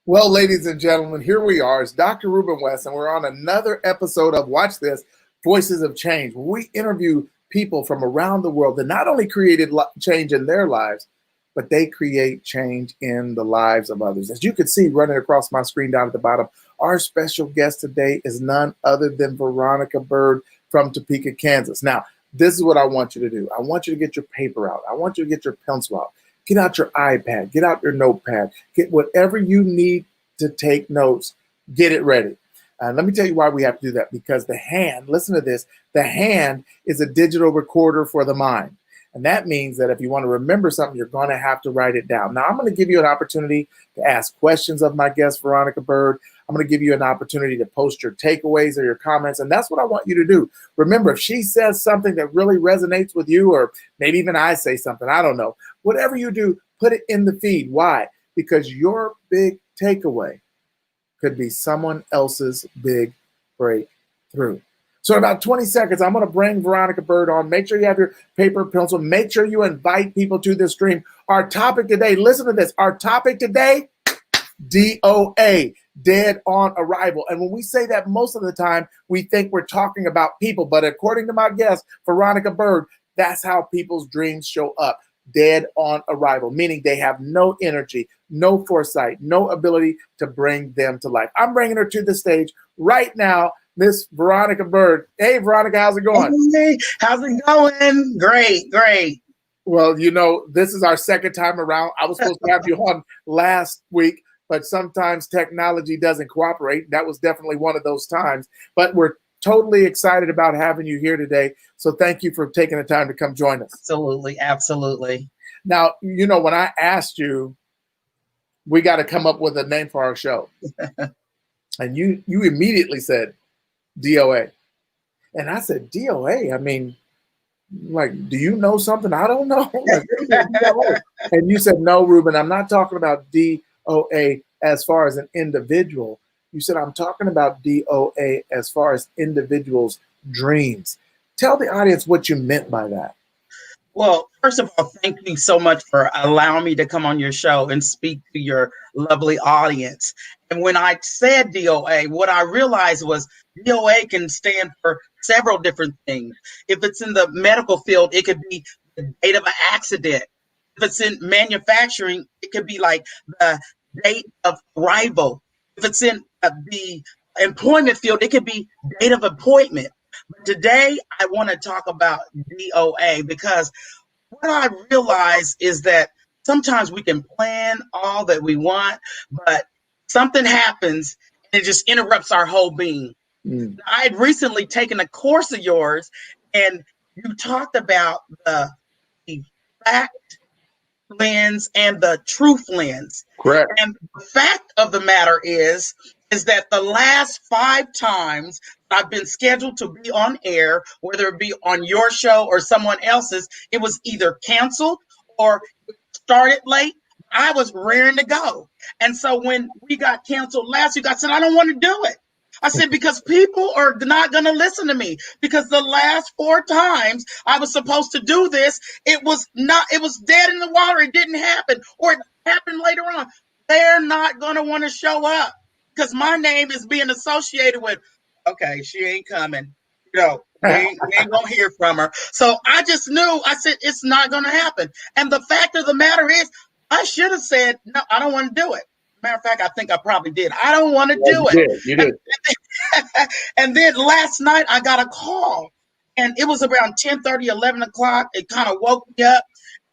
Well, ladies and gentlemen, here we are. It's Dr. Ruben West, and we're on another episode of Watch This, Voices of Change, where we interview people from around the world that not only created change in their lives, but they create change in the lives of others. As you can see running across my screen down at the bottom, our special guest today is none other than Veronica Byrd from Topeka, Kansas. Now, this is what I want you to do. I want you to get your paper out. I want you to get your pencil out. Get out your iPad, get out your notepad, get whatever you need to take notes, get it ready. Let me tell you why we have to do that, because the hand, listen to this, the hand is a digital recorder for the mind. And that means that if you want to remember something, you're going to have to write it down. Now, I'm going to give you an opportunity to ask questions of my guest, Veronica Byrd. I'm going to give you an opportunity to post your takeaways or your comments, and that's what I want you to do. Remember, if she says something that really resonates with you, or maybe even I say something, I don't know, whatever you do, put it in the feed. Why? Because your big takeaway could be someone else's big breakthrough. So in about 20 seconds, I'm going to bring Veronica Byrd on. Make sure you have your paper, pencil. Make sure you invite people to this stream. Our topic today, listen to this. Our topic today, D.O.A, dead on arrival. And when we say that, most of the time, we think we're talking about people. But according to my guest, Veronica Byrd, that's how people's dreams show up. Dead on arrival, meaning they have no energy, no foresight, no ability to bring them to life. I'm bringing her to the stage right now, Miss Veronica Byrd. Hey, Veronica, how's it going? Hey, how's it going? Great, great. Well, you know, this is our second time around. I was supposed to have you on last week, but sometimes technology doesn't cooperate. That was definitely one of those times. But we're totally excited about having you here today. So thank you for taking the time to come join us. Absolutely, absolutely. Now, you know, when I asked you, we got to come up with a name for our show. And you immediately said D.O.A. And I said, D.O.A.? I mean, like, do you know something I don't know? Like, and you said, no, Ruben, I'm not talking about D.O.A. as far as an individual. You said, I'm talking about D.O.A. as far as individuals' dreams. Tell the audience what you meant by that. Well, first of all, thank you so much for allowing me to come on your show and speak to your lovely audience. And when I said D.O.A., what I realized was D.O.A. can stand for several different things. If it's in the medical field, it could be the date of an accident. If it's in manufacturing, it could be like the date of arrival. If it's in the employment field, it could be date of appointment. But today, I want to talk about D.O.A. because what I realize is that sometimes we can plan all that we want, but something happens and it just interrupts our whole being. I had recently taken a course of yours, and you talked about the fact lens and the truth lens. Correct. And the fact of the matter is that the last 5 times I've been scheduled to be on air, whether it be on your show or someone else's, it was either canceled or started late. I was raring to go. And so when we got canceled last week, I said, I don't want to do it. I said, because people are not going to listen to me, because the last 4 times I was supposed to do this, it was dead in the water. It didn't happen, or it happened later on. They're not going to want to show up because my name is being associated with, okay, she ain't coming. You know, we ain't going to hear from her. So I just knew, I said, it's not going to happen. And the fact of the matter is, I should have said, no, I don't want to do it. Matter of fact, I think I probably did. I don't want to do it. You did. And then last night I got a call, and it was around 10:30, 11 o'clock. It kind of woke me up.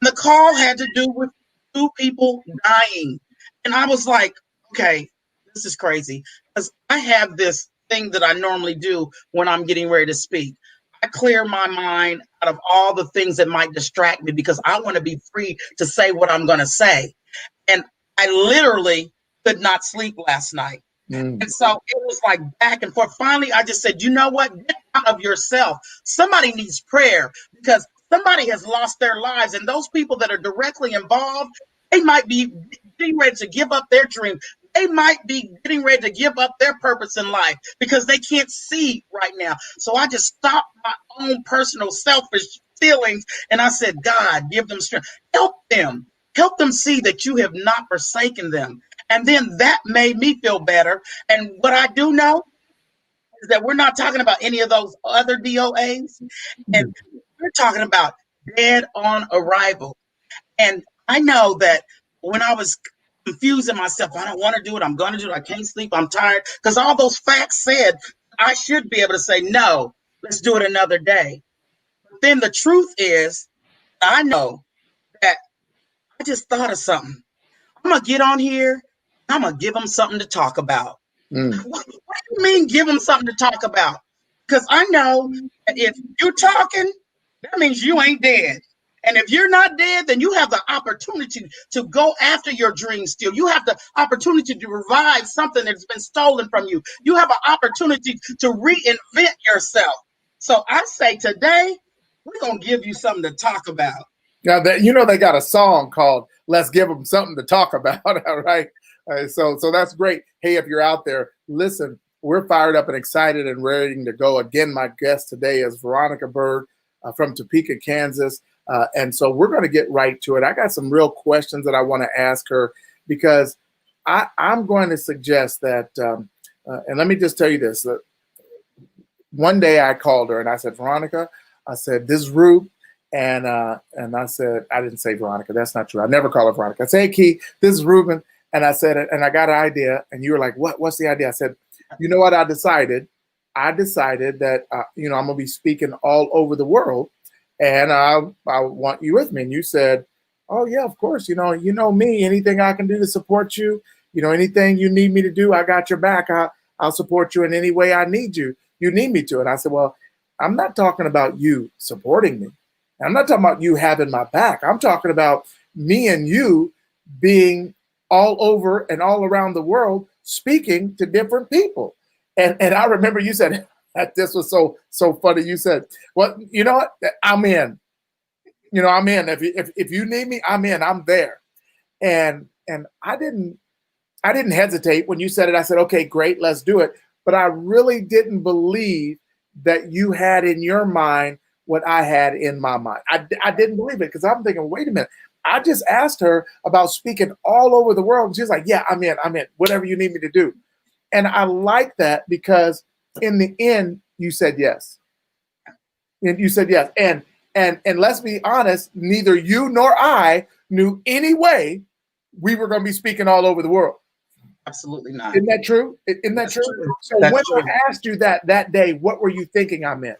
And the call had to do with 2 people dying. And I was like, okay, this is crazy. Because I have this thing that I normally do when I'm getting ready to speak. I clear my mind out of all the things that might distract me because I want to be free to say what I'm going to say. And I literally could not sleep last night. And so it was like back and forth. Finally, I just said, you know what? Get out of yourself. Somebody needs prayer because somebody has lost their lives. And those people that are directly involved, they might be getting ready to give up their dream. They might be getting ready to give up their purpose in life because they can't see right now. So I just stopped my own personal selfish feelings. And I said, God, give them strength. Help them. Help them see that you have not forsaken them. And then that made me feel better. And what I do know is that we're not talking about any of those other DOAs. And we're talking about dead on arrival. And I know that when I was confusing myself, I don't want to do it. I'm going to do it. I can't sleep. I'm tired. Because all those facts said I should be able to say, no, let's do it another day. But then the truth is, I know that I just thought of something. I'm going to get on here. I'm going to give them something to talk about. What do you mean give them something to talk about? Because I know that if you're talking, that means you ain't dead. And if you're not dead, then you have the opportunity to go after your dreams still. You have the opportunity to revive something that's been stolen from you. You have an opportunity to reinvent yourself. So I say today, we're going to give you something to talk about. Now that they got a song called "Let's Give Them Something to Talk About," all right? So that's great. Hey, if you're out there, listen, we're fired up and excited and ready to go. Again, my guest today is Veronica Byrd from Topeka, Kansas, and so we're going to get right to it. I got some real questions that I want to ask her because I'm going to suggest that, and let me just tell you this: that one day I called her and I said, Veronica, I said, this is Rube. And I said, I didn't say Veronica. That's not true. I never call her Veronica. I said, hey, Keith, this is Ruben. And I said it, and I got an idea. And you were like, what's the idea? I said, you know what I decided? I decided that, I'm going to be speaking all over the world. And I want you with me. And you said, oh, yeah, of course. You know me. Anything I can do to support you, anything you need me to do, I got your back. I'll support you in any way I need you. You need me to. And I said, well, I'm not talking about you supporting me. I'm not talking about you having my back. I'm talking about me and you being all over and all around the world speaking to different people. And I remember you said that this was so funny. You said, well, you know what? I'm in. I'm in. If you need me, I'm in. I'm there. And I didn't hesitate when you said it. I said, okay, great, let's do it. But I really didn't believe that you had in your mind what I had in my mind. I didn't believe it because I'm thinking, wait a minute. I just asked her about speaking all over the world. And she's like, yeah, I'm in. Whatever you need me to do. And I like that because in the end, you said yes. And you said yes. And let's be honest, neither you nor I knew any way we were going to be speaking all over the world. Absolutely not. Isn't that true? Isn't that true? So when I asked you that day, what were you thinking I meant?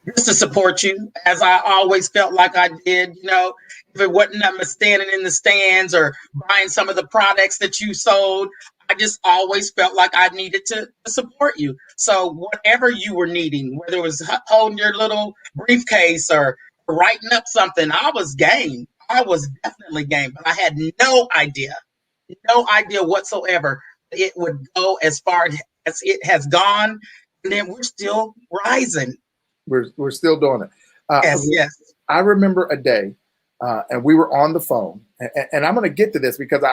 Just to support you, as I always felt like I did. If it wasn't standing in the stands or buying some of the products that you sold, I just always felt like I needed to support you. So whatever you were needing, whether it was holding your little briefcase or writing up something, I was game. I was definitely game, but I had no idea whatsoever it would go as far as it has gone. And then we're still rising. We're still doing it. Yes. I remember a day, and we were on the phone, and I'm going to get to this because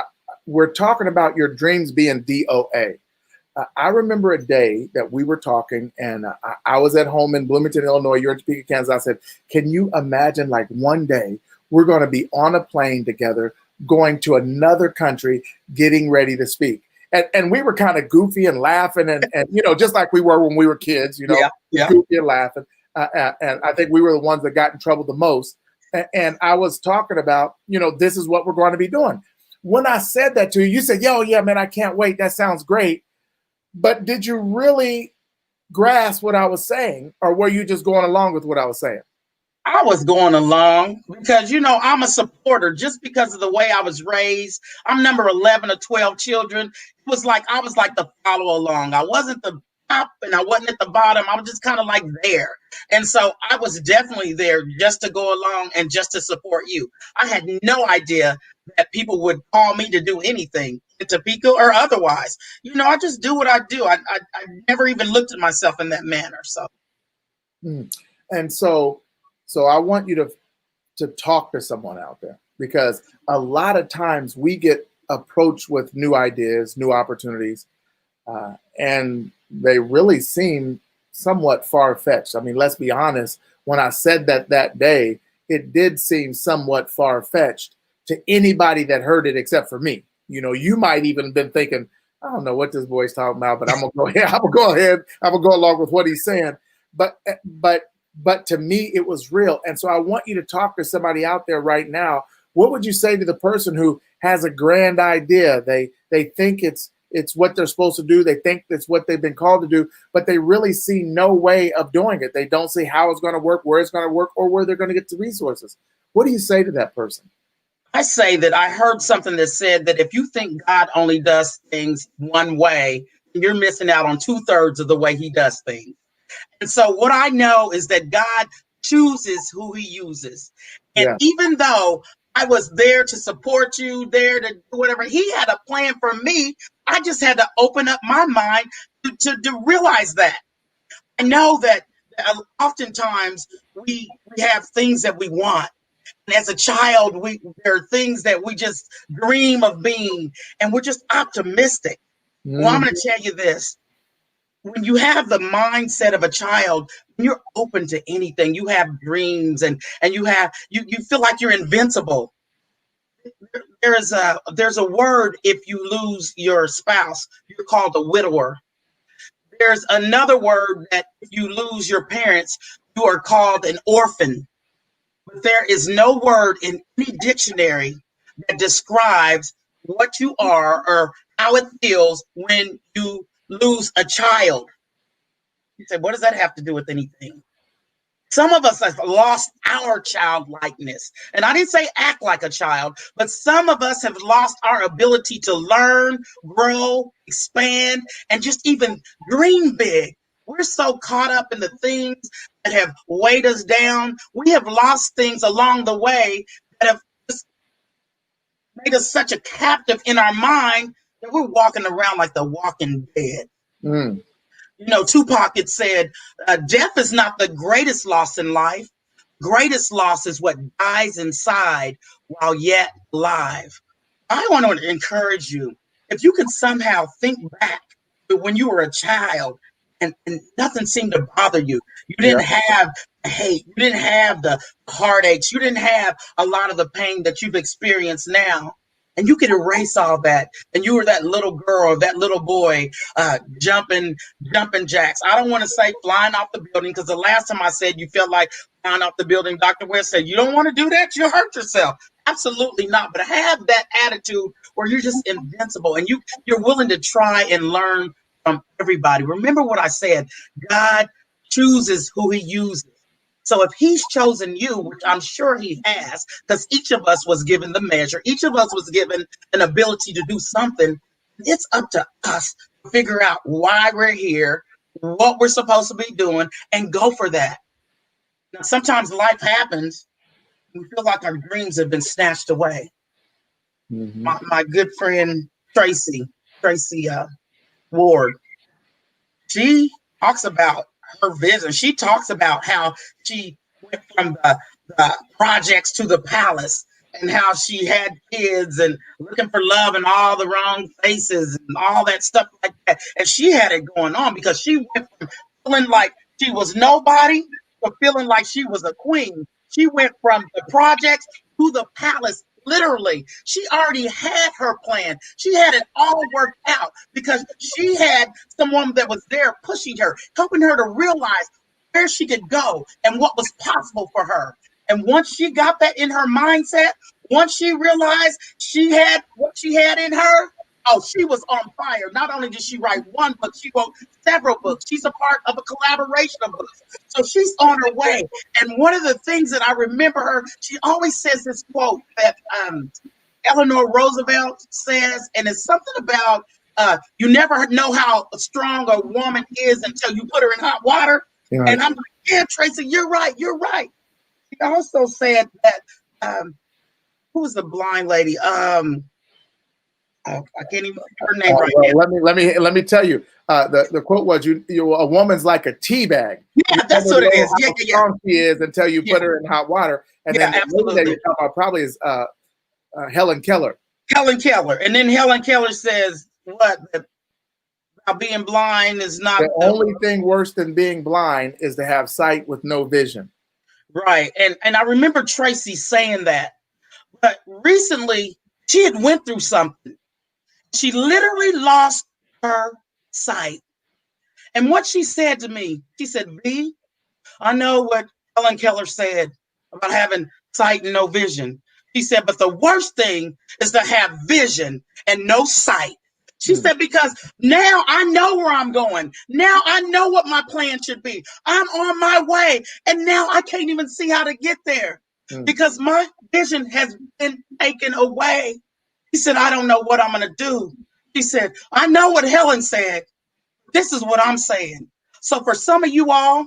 we're talking about your dreams being D.O.A. I remember a day that we were talking, and I was at home in Bloomington, Illinois. You're in Topeka, Kansas. I said, can you imagine like one day we're going to be on a plane together, going to another country, getting ready to speak? And we were kind of goofy and laughing and just like we were when we were kids, goofy and laughing. And I think we were the ones that got in trouble the most. And I was talking about, this is what we're going to be doing. When I said that to you, you said, yo, yeah, man, I can't wait. That sounds great. But did you really grasp what I was saying, or were you just going along with what I was saying? I was going along because, I'm a supporter just because of the way I was raised. I'm number 11 of 12 children. It was like I was like the follow along. I wasn't the top and I wasn't at the bottom. I was just kind of like there. And so I was definitely there just to go along and just to support you. I had no idea that people would call me to do anything in Topeka or otherwise. I just do what I do. I never even looked at myself in that manner. So. And so I want you to talk to someone out there, because a lot of times we get approached with new ideas, new opportunities, and they really seem somewhat far-fetched. I mean, let's be honest, when I said that day, it did seem somewhat far-fetched to anybody that heard it except for me. You might even have been thinking, I don't know what this boy's talking about, but I'm gonna go ahead. I'm gonna go along with what he's saying. But to me, it was real. And so I want you to talk to somebody out there right now. What would you say to the person who has a grand idea? They think it's what they're supposed to do. They think it's what they've been called to do, but they really see no way of doing it. They don't see how it's going to work, where it's going to work, or where they're going to get the resources. What do you say to that person? I say that I heard something that said that if you think God only does things one way, you're missing out on 2/3 of the way he does things. And so what I know is that God chooses who he uses. And Yeah. even though I was there to support you, there to do whatever, he had a plan for me. I just had to open up my mind to realize that. I know that oftentimes we have things that we want. And as a child, there are things that we just dream of being, and we're just optimistic. Well, I'm going to tell you this. When you have the mindset of a child, you're open to anything. You have dreams, and you feel like you're invincible. There's a word if you lose your spouse, you're called a widower. There's another word that if you lose your parents, you are called an orphan. But there is no word in any dictionary that describes what you are or how it feels when you lose a child. You say, what does that have to do with anything? Some of us have lost our childlikeness. And I didn't say act like a child, but some of us have lost our ability to learn, grow, expand, and just even dream big. We're so caught up in the things that have weighed us down. We have lost things along the way that have just made us such a captive in our mind that we're walking around like the walking dead. Mm. Tupac had said, death is not the greatest loss in life. Greatest loss is what dies inside while yet alive. I want to encourage you, if you can somehow think back to when you were a child and nothing seemed to bother you. You didn't have the hate. You didn't have the heartaches. You didn't have a lot of the pain that you've experienced now. And you could erase all that. And you were that little girl, that little boy, jumping jacks. I don't want to say flying off the building, because the last time I said you felt like flying off the building, Dr. West said, you don't want to do that? You'll hurt yourself. Absolutely not. But have that attitude where you're just invincible and you're willing to try and learn from everybody. Remember what I said, God chooses who he uses. So if he's chosen you, which I'm sure he has, because each of us was given the measure, each of us was given an ability to do something, it's up to us to figure out why we're here, what we're supposed to be doing, and go for that. Now, sometimes life happens. We feel like our dreams have been snatched away. Mm-hmm. My good friend, Tracy Ward, she talks about her vision. She talks about how she went from the projects to the palace, and how she had kids and looking for love in all the wrong places and all that stuff like that. And she had it going on because she went from feeling like she was nobody to feeling like she was a queen. She went from the projects to the palace. Literally, she already had her plan. She had it all worked out because she had someone that was there pushing her, helping her to realize where she could go and what was possible for her. And once she got that in her mindset, once she realized she had what she had in her, oh, she was on fire. Not only did she write one book, she wrote several books. She's a part of a collaboration of books. So she's on her way. And one of the things that I remember her, she always says this quote that Eleanor Roosevelt says, and it's something about You never know how strong a woman is until you put her in hot water. Yeah. And I'm like, yeah, Tracy, you're right. You're right. He also said that, who was the blind lady? I can't even think of her name right now. Let me tell you. The quote was, a woman's like a tea bag. Yeah, that's what it is. Yeah, how strong she is until you put her in hot water. And then the lady that you're talking about probably is Helen Keller. Helen Keller. And then Helen Keller says, what? About being blind is not the only thing worse than being blind is to have sight with no vision. Right. And I remember Tracy saying that. But recently, she had went through something. She literally lost her sight. And what she said to me, she said, V, I know what Helen Keller said about having sight and no vision. She said, but the worst thing is to have vision and no sight. She said, because now I know where I'm going. Now I know what my plan should be. I'm on my way. And now I can't even see how to get there because my vision has been taken away. He said, I don't know what I'm going to do. He said, I know what Helen said. This is what I'm saying. So for some of you all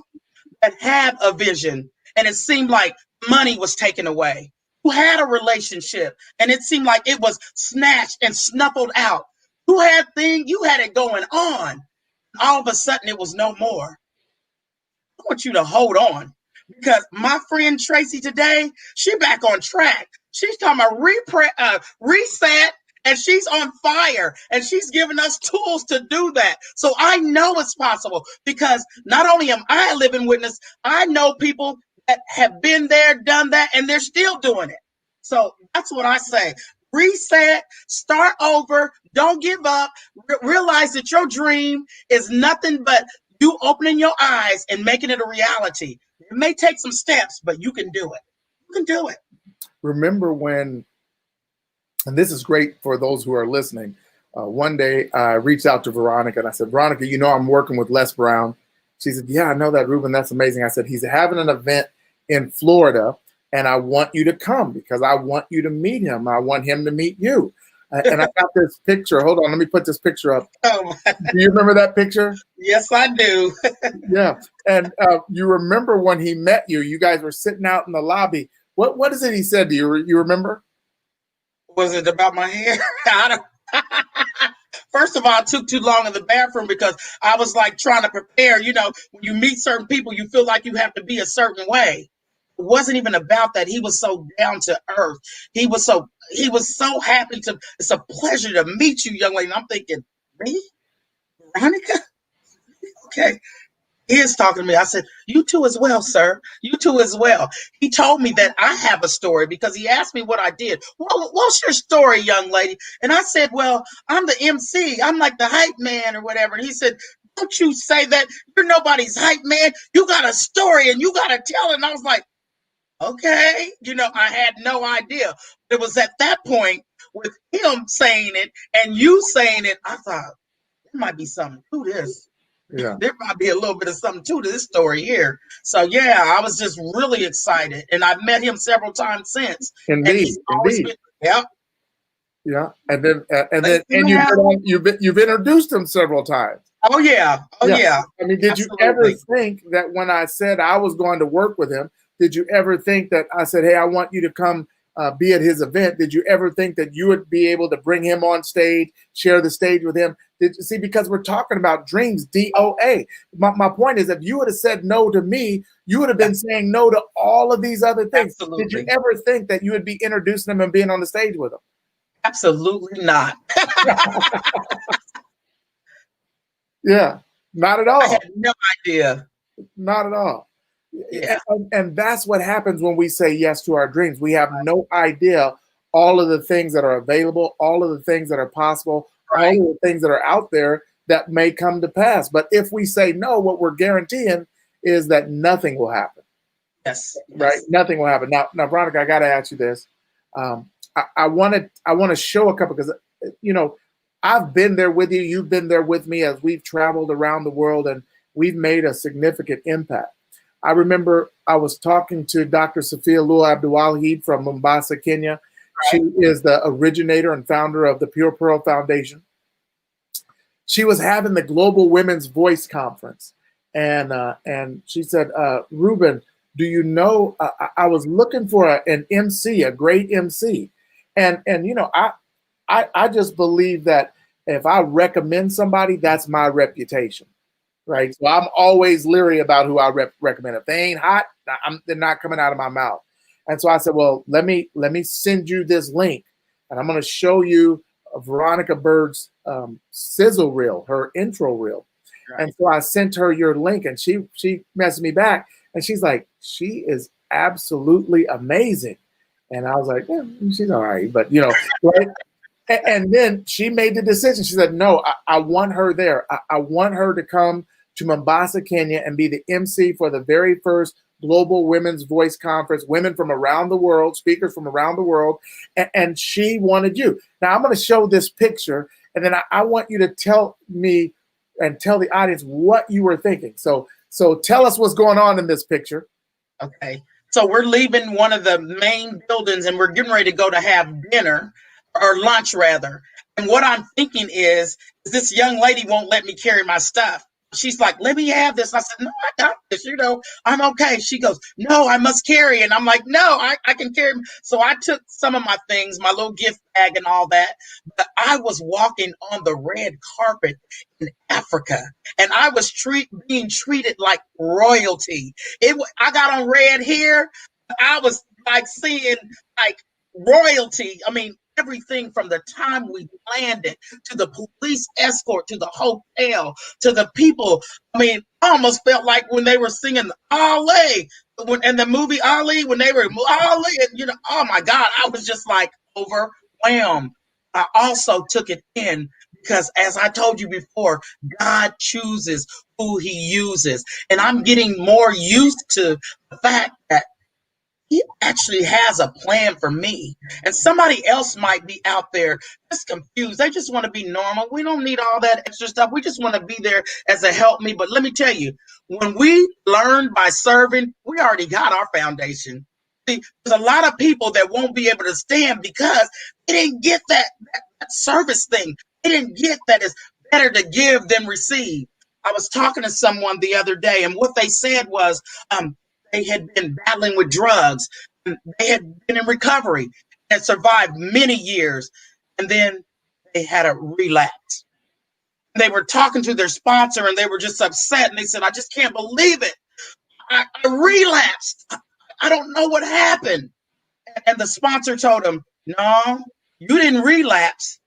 that had a vision and it seemed like money was taken away, who had a relationship and it seemed like it was snatched and snuffled out, you had it going on. All of a sudden it was no more. I want you to hold on because my friend Tracy today, she back on track. She's talking about reset and she's on fire and she's giving us tools to do that. So I know it's possible because not only am I a living witness, I know people that have been there, done that, and they're still doing it. So that's what I say. Reset, start over, don't give up, realize that your dream is nothing but you opening your eyes and making it a reality. It may take some steps, but you can do it. You can do it. Remember when, and this is great for those who are listening, one day I reached out to Veronica and I said, Veronica, I'm working with Les Brown. She said, yeah, I know that, Ruben. That's amazing. I said, he's having an event in Florida and I want you to come because I want you to meet him. I want him to meet you. And I got this picture. Hold on, let me put this picture up. Oh, do you remember that picture? Yes, I do. Yeah. And you remember when he met you, you guys were sitting out in the lobby. What is it he said to you? You remember? Was it about my hair? I don't. First of all, I took too long in the bathroom because I was like trying to prepare. When you meet certain people, you feel like you have to be a certain way. It wasn't even about that. He was so down to earth. He was so happy to. It's a pleasure to meet you, young lady. And I'm thinking, me, Veronica? Okay. He is talking to me. I said, you too as well, sir. You too as well. He told me that I have a story because he asked me what I did. Well, what's your story, young lady? And I said, well, I'm the MC. I'm like the hype man or whatever. And he said, don't you say that. You're nobody's hype man. You got a story and you got to tell it. And I was like, okay. I had no idea. It was at that point with him saying it and you saying it, I thought, there might be something to this. Yeah. There might be a little bit of something to this story here. So yeah, I was just really excited, and I've met him several times since. Indeed, and he's always been, yeah. And then you've introduced him several times. Oh yeah. I mean, did Absolutely. You ever think that when I said I was going to work with him, did you ever think that I said, hey, I want you to come be at his event? Did you ever think that you would be able to bring him on stage, share the stage with him? Did you see? Because we're talking about dreams, D.O.A. My point is, if you would have said no to me, you would have been saying no to all of these other things. Absolutely. Did you ever think that you would be introducing him and being on the stage with him? Absolutely not. Yeah, not at all. I had no idea. Not at all. Yeah. And that's what happens when we say yes to our dreams. We have no idea all of the things that are available, all of the things that are possible, all of the things that are out there that may come to pass. But if we say no, what we're guaranteeing is that nothing will happen. Yes. Right? Nothing will happen. Now, Veronica, I got to ask you this. I want to show a couple because, I've been there with you. You've been there with me as we've traveled around the world and we've made a significant impact. I remember I was talking to Dr. Sophia Lul Abdulwahid from Mombasa, Kenya. Right. She is the originator and founder of the Pure Pearl Foundation. she was having the Global Women's Voice Conference, and she said, Ruben, do you know? I was looking for an MC, a great MC, and you know, I just believe that if I recommend somebody, that's my reputation, right? So I'm always leery about who I recommend. If they ain't hot, they're not coming out of my mouth. And so I said, well, let me send you this link, and I'm going to show you Veronica Byrd's sizzle reel, her intro reel. Right. And so I sent her your link, and she messaged me back, and she's like, she is absolutely amazing. And I was like, yeah, she's all right, but you know, right? And then she made the decision. She said, no, I want her there. I want her to come to Mombasa, Kenya, and be the MC for the very first Global Women's Voice Conference, women from around the world, speakers from around the world, and she wanted you. Now, I'm going to show this picture, and then I want you to tell me and tell the audience what you were thinking. So tell us what's going on in this picture. Okay. So we're leaving one of the main buildings, and we're getting ready to go to have dinner, or lunch rather. And what I'm thinking is this young lady won't let me carry my stuff. She's like, let me have this. I said, no, I got this. You know, I'm okay. She goes, no, I must carry. And I'm like, no, I can carry. So I took some of my things, my little gift bag and all that. But I was walking on the red carpet in Africa, and I was being treated like royalty. I got on red here. I was like seeing like royalty. I mean, everything from the time we landed to the police escort to the hotel to the people. I mean, I almost felt like when they were singing Ali in the movie Ali, when they were Ali, and you know, oh my God, I was just like overwhelmed. I also took it in because, as I told you before, God chooses who He uses, and I'm getting more used to the fact that He actually has a plan for me. And somebody else might be out there just confused. They just want to be normal. We don't need all that extra stuff. We just want to be there as a help me. But let me tell you, when we learn by serving, we already got our foundation. See, there's a lot of people that won't be able to stand because they didn't get that service thing. They didn't get that it's better to give than receive. I was talking to someone the other day, and what they said was, they had been battling with drugs. And they had been in recovery and survived many years. And then they had a relapse. They were talking to their sponsor, and they were just upset. And they said, I just can't believe it. I relapsed. I don't know what happened. And the sponsor told them, no, you didn't relapse.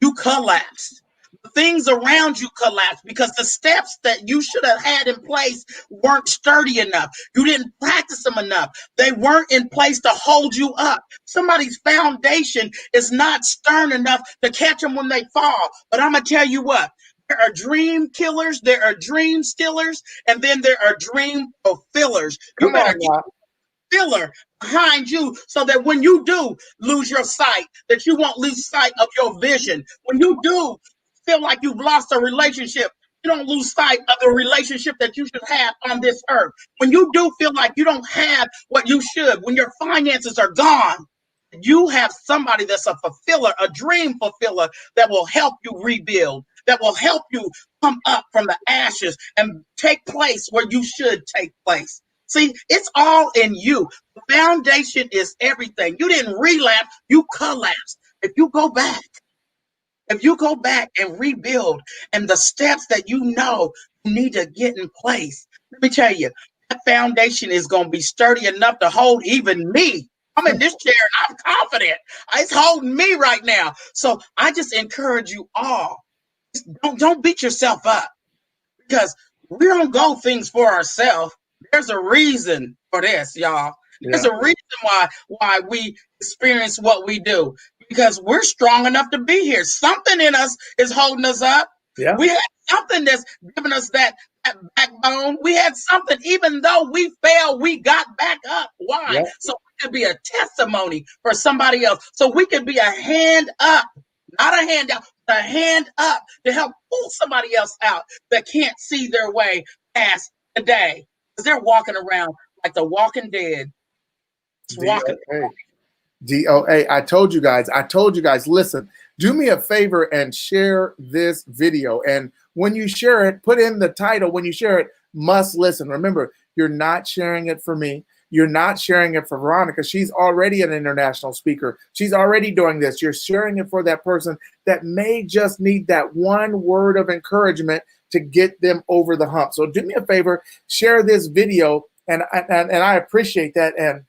You collapsed. The things around you collapsed because the steps that you should have had in place weren't sturdy enough. You didn't practice them enough. They weren't in place to hold you up. Somebody's foundation is not stern enough to catch them when they fall. But I'm going to tell you what. There are dream killers, there are dream stealers, and then there are dream fulfillers. You better keep filler behind you so that when you do lose your sight, that you won't lose sight of your vision. When you do feel like you've lost a relationship, you don't lose sight of the relationship that you should have on this earth. When you do feel like you don't have what you should, when your finances are gone, you have somebody that's a fulfiller, a dream fulfiller that will help you rebuild, that will help you come up from the ashes and take place where you should take place. See, it's all in you. The foundation is everything. You didn't relapse, you collapsed. If you go back and rebuild, and the steps that you know you need to get in place, let me tell you, that foundation is going to be sturdy enough to hold even me. I'm in this chair. I'm confident. It's holding me right now. So I just encourage you all. Don't beat yourself up because we don't go things for ourselves. There's a reason for this, y'all. There's a reason why we experience what we do because we're strong enough to be here. Something in us is holding us up. Yeah. We had something that's giving us that backbone. We had something, even though we failed, we got back up. Why? Yeah. So we could be a testimony for somebody else. So we could be a hand up, not a hand out, but a hand up to help pull somebody else out that can't see their way past the day. Because they're walking around like the walking dead. Walking. DOA, I told you guys, listen, do me a favor and share this video. And when you share it, put in the title, when you share it, must listen. Remember, you're not sharing it for me. You're not sharing it for Veronica. She's already an international speaker. She's already doing this. You're sharing it for that person that may just need that one word of encouragement to get them over the hump. So do me a favor, share this video, and I appreciate that. And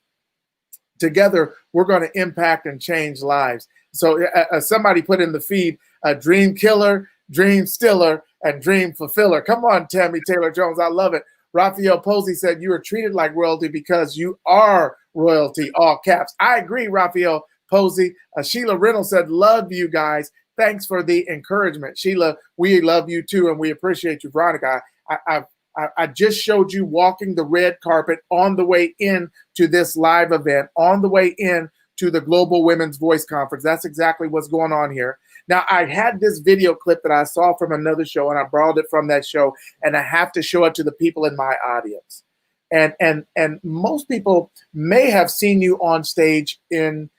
together, we're going to impact and change lives. So somebody put in the feed, dream killer, dream stiller, and dream fulfiller. Come on, Tammy Taylor-Jones. I love it. Raphael Posey said, you are treated like royalty because you are royalty, all caps. I agree, Raphael Posey. Sheila Reynolds said, love you guys. Thanks for the encouragement. Sheila, we love you too, and we appreciate you. Veronica, I just showed you walking the red carpet on the way in to this live event, on the way in to the Global Women's Voice Conference. That's exactly what's going on here. Now, I had this video clip that I saw from another show, and I borrowed it from that show, and I have to show it to the people in my audience. And most people may have seen you on stage in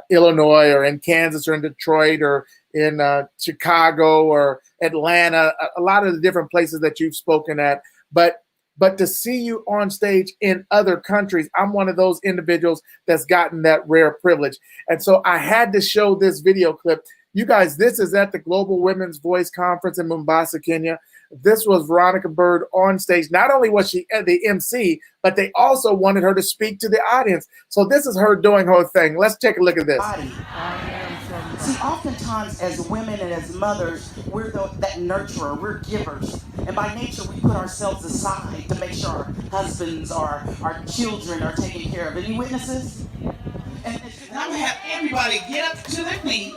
Illinois or in Kansas or in Detroit or in Chicago or Atlanta, a lot of the different places that you've spoken at. But to see you on stage in other countries, I'm one of those individuals that's gotten that rare privilege. And so I had to show this video clip. You guys, this is at the Global Women's Voice Conference in Mombasa, Kenya. This was Veronica Byrd on stage. Not only was she the MC, but they also wanted her to speak to the audience. So this is her doing her thing. Let's take a look at this. See, oftentimes as women and as mothers, we're that nurturer, we're givers. And by nature, we put ourselves aside to make sure our husbands or our children are taken care of. Any witnesses? And I'm going to have everybody get up to their feet,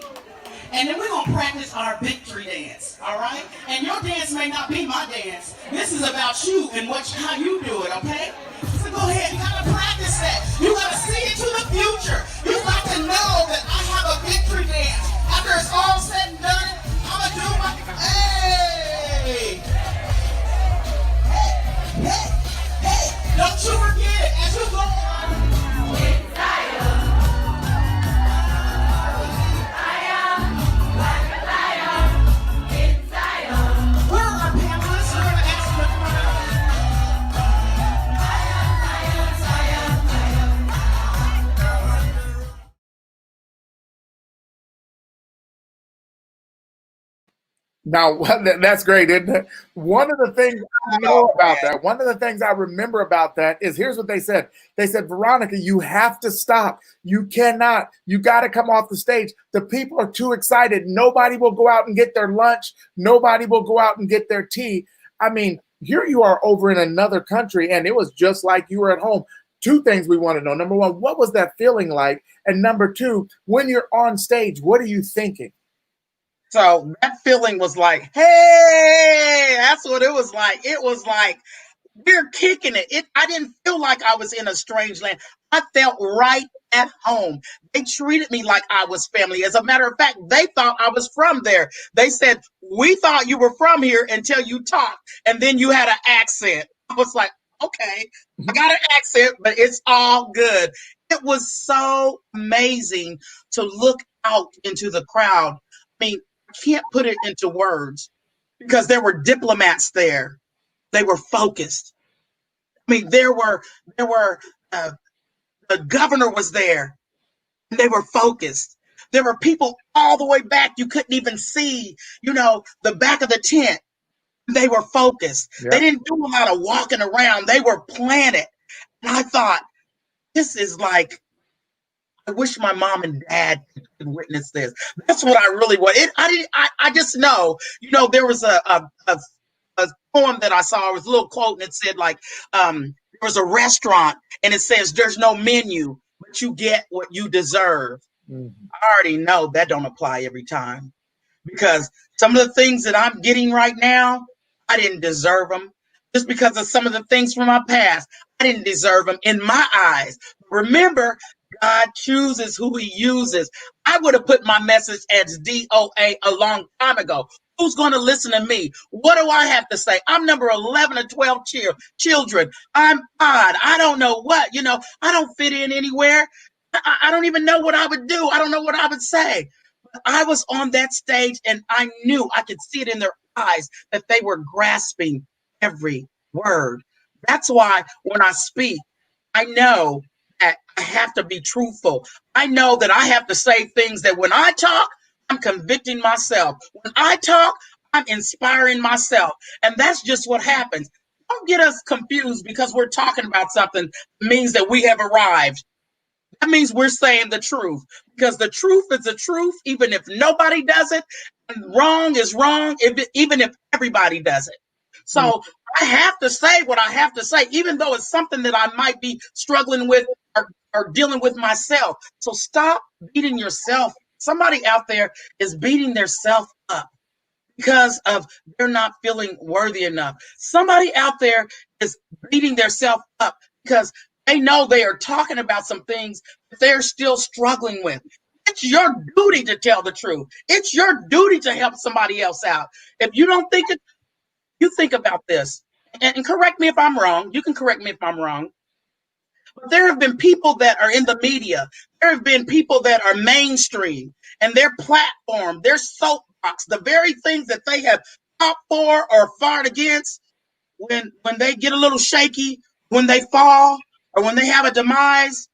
and then we're going to practice our victory dance, all right? And your dance may not be my dance. This is about you and how you do it, okay? So go ahead, you got to practice that. You got to see into the future. You got to know that I have a victory dance. After it's all said and done, I'm going to do my, hey! Hey! Hey! Don't you forget it as you go on. Now, that's great, isn't it? One of the things I know about that, one of the things I remember about that is, here's what they said. They said, Veronica, you have to stop. You cannot. You got to come off the stage. The people are too excited. Nobody will go out and get their lunch. Nobody will go out and get their tea. I mean, here you are over in another country, and it was just like you were at home. Two things we want to know. Number one, what was that feeling like? And number two, when you're on stage, what are you thinking? So that feeling was like, hey, that's what it was like. It was like, we're kicking it. I didn't feel like I was in a strange land. I felt right at home. They treated me like I was family. As a matter of fact, they thought I was from there. They said, we thought you were from here until you talked, and then you had an accent. I was like, okay, I got an accent, but it's all good. It was so amazing to look out into the crowd. I mean, I can't put it into words because there were diplomats there. They were focused. I mean, there were the governor was there, and they were focused. There were people all the way back. You couldn't even see, the back of the tent. They were focused. Yep. They didn't do a lot of walking around. They were planted. And I thought, this is like, I wish my mom and dad could witness this. That's what I really want. I just know, there was a poem that I saw. It was a little quote, and it said like, there was a restaurant, and it says, there's no menu, but you get what you deserve. Mm-hmm. I already know that don't apply every time, because some of the things that I'm getting right now, I didn't deserve them. Just because of some of the things from my past, I didn't deserve them in my eyes. Remember, God chooses who he uses. I would have put my message as D.O.A. a long time ago. Who's going to listen to me? What do I have to say? I'm number 11 or 12 children. I'm odd. I don't know what, I don't fit in anywhere. I don't even know what I would do. I don't know what I would say. I was on that stage and I knew, I could see it in their eyes, that they were grasping every word. That's why when I speak, I know that I have to be truthful. I know that I have to say things that when I talk, I'm convicting myself. When I talk, I'm inspiring myself. And that's just what happens. Don't get us confused because we're talking about something means that we have arrived. That means we're saying the truth, because the truth is the truth, even if nobody does it, and wrong is wrong, even if everybody does it. Mm. So I have to say what I have to say, even though it's something that I might be struggling with, or dealing with myself. So stop beating yourself. Somebody out there is beating themselves up because of they're not feeling worthy enough. Somebody out there is beating themselves up because they know they are talking about some things that they're still struggling with. It's your duty to tell the truth. It's your duty to help somebody else out. If you don't think it, you think about this. And correct me if I'm wrong. You can correct me if I'm wrong. But there have been people that are in the media. There have been people that are mainstream, and their platform, their soapbox, the very things that they have fought for or fought against, when they get a little shaky, when they fall, or when they have a demise,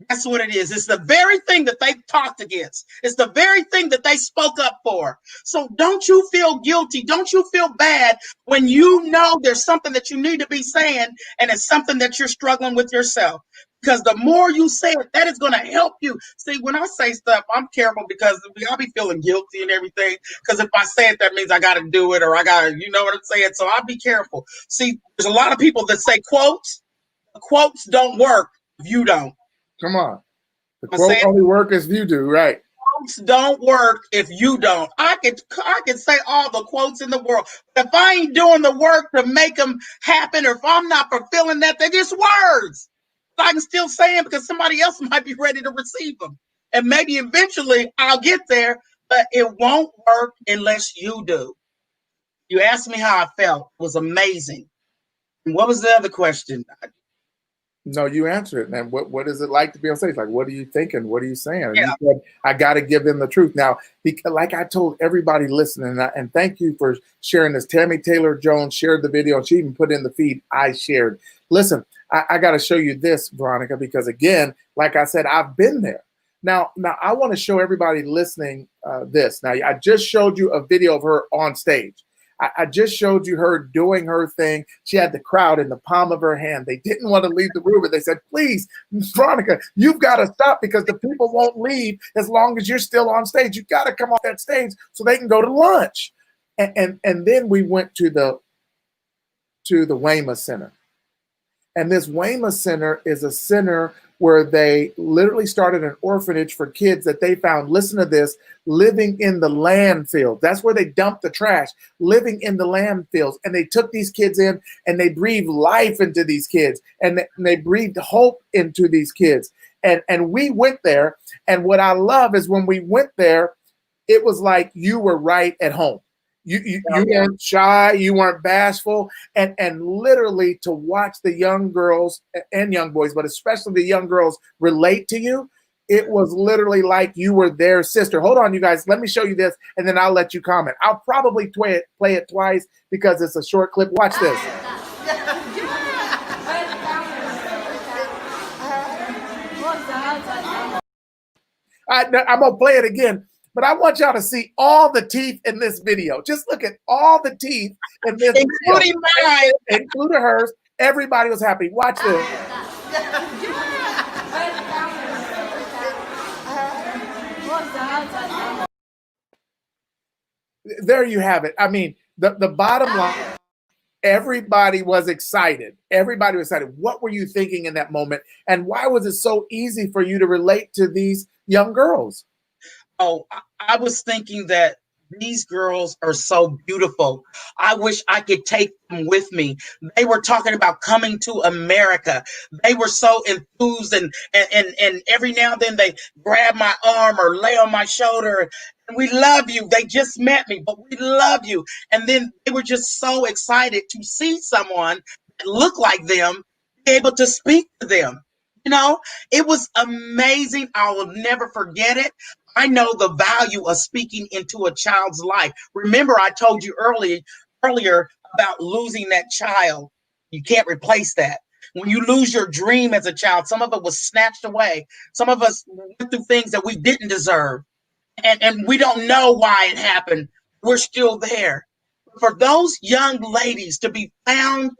that's what it is. It's the very thing that they talked against. It's the very thing that they spoke up for. So don't you feel guilty. Don't you feel bad when you know there's something that you need to be saying, and it's something that you're struggling with yourself. Because the more you say it, that is going to help you. See, when I say stuff, I'm careful because I'll be feeling guilty and everything. Because if I say it, that means I got to do it, or I got to, you know what I'm saying? So I'll be careful. See, there's a lot of people that say quotes. The quotes don't work if you don't. Come on. The I'm quote saying only work as you do, right? quotes don't work if you don't. I could say all the quotes in the world, but if I ain't doing the work to make them happen, or if I'm not fulfilling that, they're just words. But I can still say them because somebody else might be ready to receive them, and maybe eventually I'll get there. But it won't work unless you do. You asked me how I felt. It was amazing. And what was the other question? No, you answer it, man. What is it like to be on stage? Like, what are you thinking? What are you saying? And Yeah. you said, I got to give them the truth. Now, because, like I told everybody listening, and thank you for sharing this. Tammy Taylor Jones shared the video, and she even put in the feed I shared. Listen, I got to show you this, Veronica, because again, like I said, I've been there. Now I want to show everybody listening this. Now, I just showed you a video of her on stage. I just showed you her doing her thing. She had the crowd in the palm of her hand. They didn't want to leave the room, but they said, please, Veronica, you've got to stop because the people won't leave as long as you're still on stage. You've got to come off that stage so they can go to lunch. And then we went to the Weymouth Center. And this Weymouth Center is a center where they literally started an orphanage for kids that they found, listen to this, living in the landfill. That's where they dumped the trash, living in the landfills. And they took these kids in and they breathed life into these kids, and they breathed hope into these kids. And we went there. And what I love is when we went there, it was like you were right at home. You weren't shy, you weren't bashful, and literally to watch the young girls and young boys, but especially the young girls relate to you, it was literally like you were their sister. Hold on, you guys, let me show you this, and then I'll let you comment. I'll probably play it twice because it's a short clip. Watch this. I'm gonna play it again. But I want y'all to see all the teeth in this video. Just look at all the teeth in this including video. mine, including hers. Everybody was happy. Watch this. There you have it. I mean, the bottom line, everybody was excited. Everybody was excited. What were you thinking in that moment? And why was it so easy for you to relate to these young girls? Oh, I was thinking that these girls are so beautiful. I wish I could take them with me. They were talking about coming to America. They were so enthused, and every now and then they grab my arm or lay on my shoulder. And we love you. They just met me, but we love you. And then they were just so excited to see someone that looked like them, be able to speak to them. You know, it was amazing. I will never forget it. I know the value of speaking into a child's life. Remember, I told you earlier about losing that child. You can't replace that. When you lose your dream as a child, some of it was snatched away. Some of us went through things that we didn't deserve. And we don't know why it happened. We're still there. For those young ladies to be found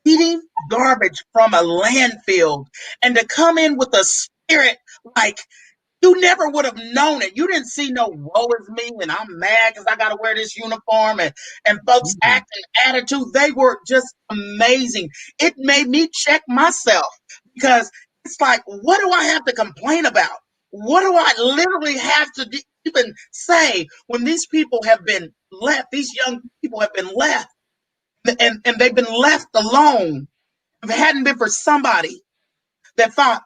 eating garbage from a landfill and to come in with a spirit like you never would have known it. You didn't see no woe is me and I'm mad because I got to wear this uniform and folks acting attitude. They were just amazing. It made me check myself because it's like, what do I have to complain about? What do I literally have to even say when these people have been left? These young people have been left and they've been left alone. If it hadn't been for somebody that thought,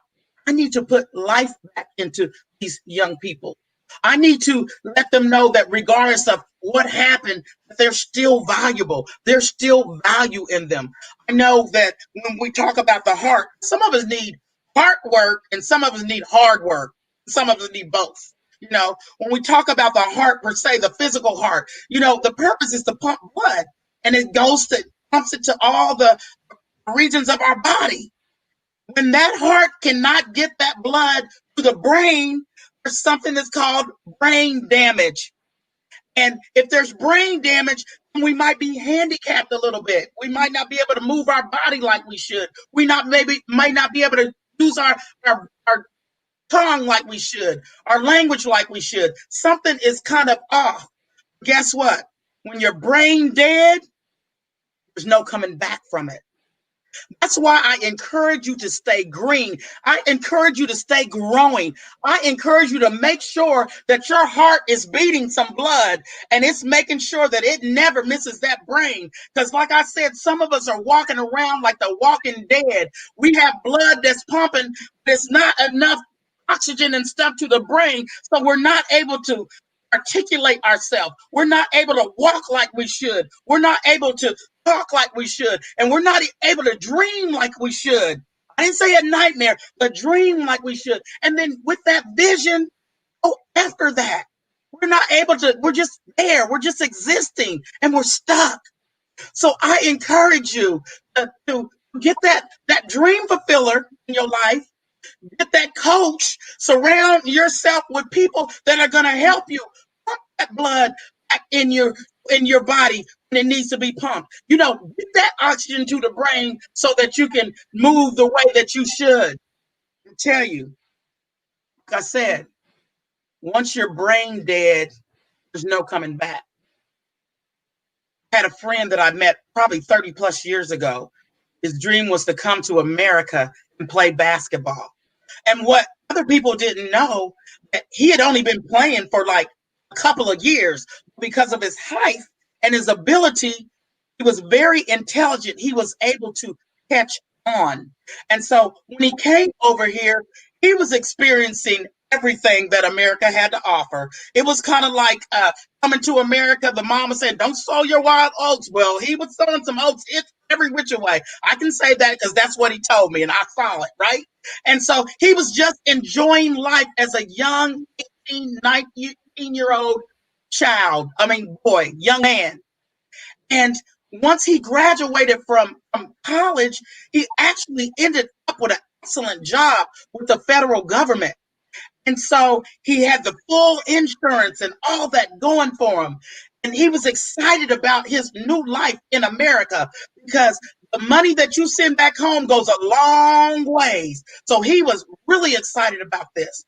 I need to put life back into these young people. I need to let them know that regardless of what happened, they're still valuable. There's still value in them. I know that when we talk about the heart, some of us need heart work and some of us need hard work. Some of us need both. You know, when we talk about the heart per se, the physical heart, you know, the purpose is to pump blood and it pumps it to all the regions of our body. When that heart cannot get that blood to the brain, there's something that's called brain damage. And if there's brain damage, we might be handicapped a little bit. We might not be able to move our body like we should. We might not be able to use our tongue like we should, our language like we should. Something is kind of off. Guess what? When your brain dead, there's no coming back from it. That's why I encourage you to stay green. I encourage you to stay growing. I encourage you to make sure that your heart is beating some blood and it's making sure that it never misses that brain. Because like I said, some of us are walking around like the walking dead. We have blood that's pumping, but it's not enough oxygen and stuff to the brain. So we're not able to articulate ourselves. We're not able to walk like we should. We're not able to talk like we should. And we're not able to dream like we should. I didn't say a nightmare, but dream like we should. And then with that vision, after that, we're not able to, we're just there. We're just existing and we're stuck. So I encourage you to get that dream fulfiller in your life. Get that coach. Surround yourself with people that are going to help you pump that blood back in your body when it needs to be pumped. You know, get that oxygen to the brain so that you can move the way that you should. I tell you, like I said, once your brain dead, there's no coming back. I had a friend that I met probably 30 plus years ago. His dream was to come to America and play basketball. And what other people didn't know, that he had only been playing for like a couple of years because of his height and his ability. He was very intelligent. He was able to catch on. And so when he came over here, he was experiencing everything that America had to offer. It was kind of like coming to America. The mama said, don't sow your wild oats. Well, he was sowing some oats every which way. I can say that because that's what he told me and I saw it, right? And so he was just enjoying life as a young 18, 19-year-old child. I mean, boy, young man. And once he graduated from college, he actually ended up with an excellent job with the federal government. And so he had the full insurance and all that going for him. And he was excited about his new life in America because the money that you send back home goes a long ways. So he was really excited about this.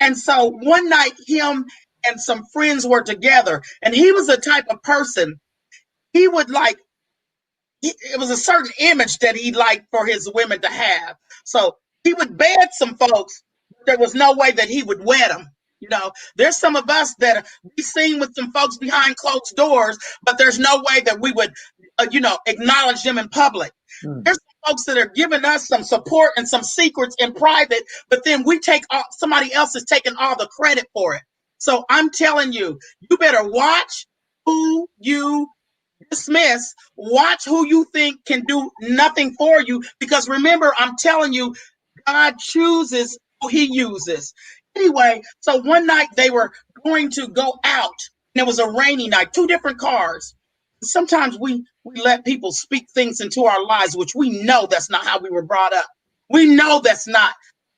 And so one night, him and some friends were together, and he was the type of person, he would like, it was a certain image that he liked for his women to have. So he would bed some folks. There was no way that he would wed them. You know, there's some of us that be seen with some folks behind closed doors, but there's no way that we would, acknowledge them in public. There's some folks that are giving us some support and some secrets in private, but then somebody else is taking all the credit for it. So I'm telling you, you better watch who you dismiss, watch who you think can do nothing for you, because remember, I'm telling you, God chooses who he uses. Anyway, so one night they were going to go out, and it was a rainy night, 2 different cars. Sometimes we let people speak things into our lives, which we know that's not how we were brought up. We know that's not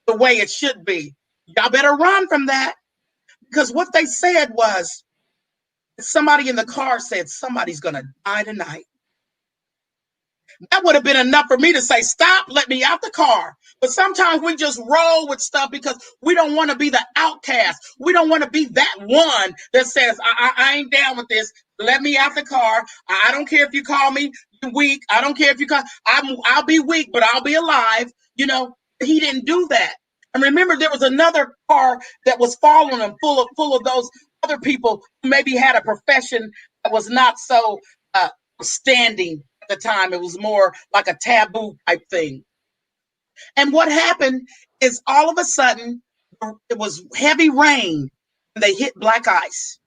the way it should be. Y'all better run from that, because what they said was, somebody in the car said, somebody's going to die tonight. That would have been enough for me to say, stop, let me out the car. But sometimes we just roll with stuff because we don't want to be the outcast. We don't want to be that one that says, I ain't down with this. Let me out the car. I don't care if you call me weak. I don't care if you call. I'll be weak, but I'll be alive. You know, he didn't do that. And remember, there was another car that was following him, full of those other people who maybe had a profession that was not so standing at the time. It was more like a taboo type thing. And what happened is, all of a sudden, it was heavy rain, and they hit black ice.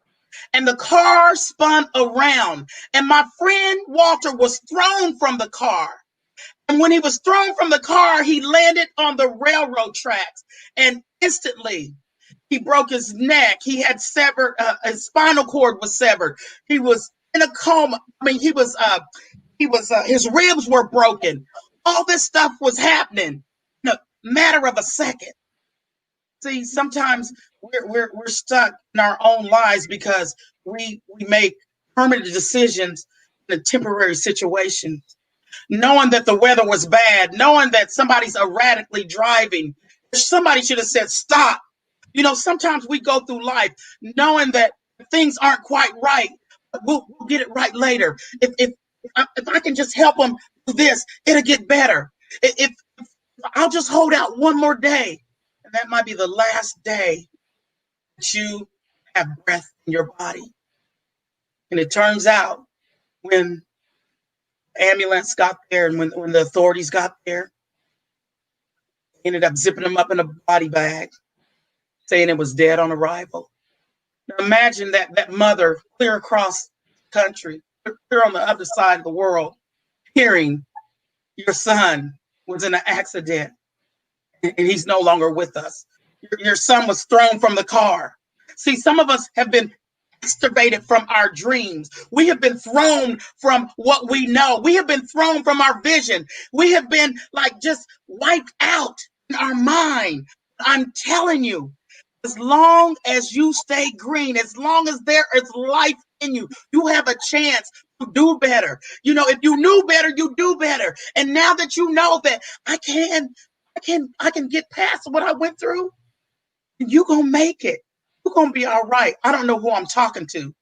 And the car spun around, and my friend Walter was thrown from the car. And when he was thrown from the car, he landed on the railroad tracks, and instantly he broke his neck. He had severed, his spinal cord was severed. He was in a coma. I mean, his ribs were broken. All this stuff was happening in a matter of a second. See, sometimes we're stuck in our own lives because we make permanent decisions in a temporary situation, knowing that the weather was bad, knowing that somebody's erratically driving. Somebody should have said, stop. You know, sometimes we go through life knowing that things aren't quite right, but we'll get it right later. If I can just help them do this, it'll get better. If I'll just hold out one more day, and that might be the last day that you have breath in your body. And it turns out, when the ambulance got there and when the authorities got there, they ended up zipping him up in a body bag, saying it was dead on arrival. Now imagine that mother clear across the country, clear on the other side of the world, hearing your son was in an accident and he's no longer with us. Your son was thrown from the car. See, some of us have been extirpated from our dreams. We have been thrown from what we know. We have been thrown from our vision. We have been like just wiped out in our mind. I'm telling you, as long as you stay green, as long as there is life in you, you have a chance to do better. You know, if you knew better, you do better. And now that you know that I can get past what I went through, you're gonna make it. You're gonna be all right. I don't know who I'm talking to,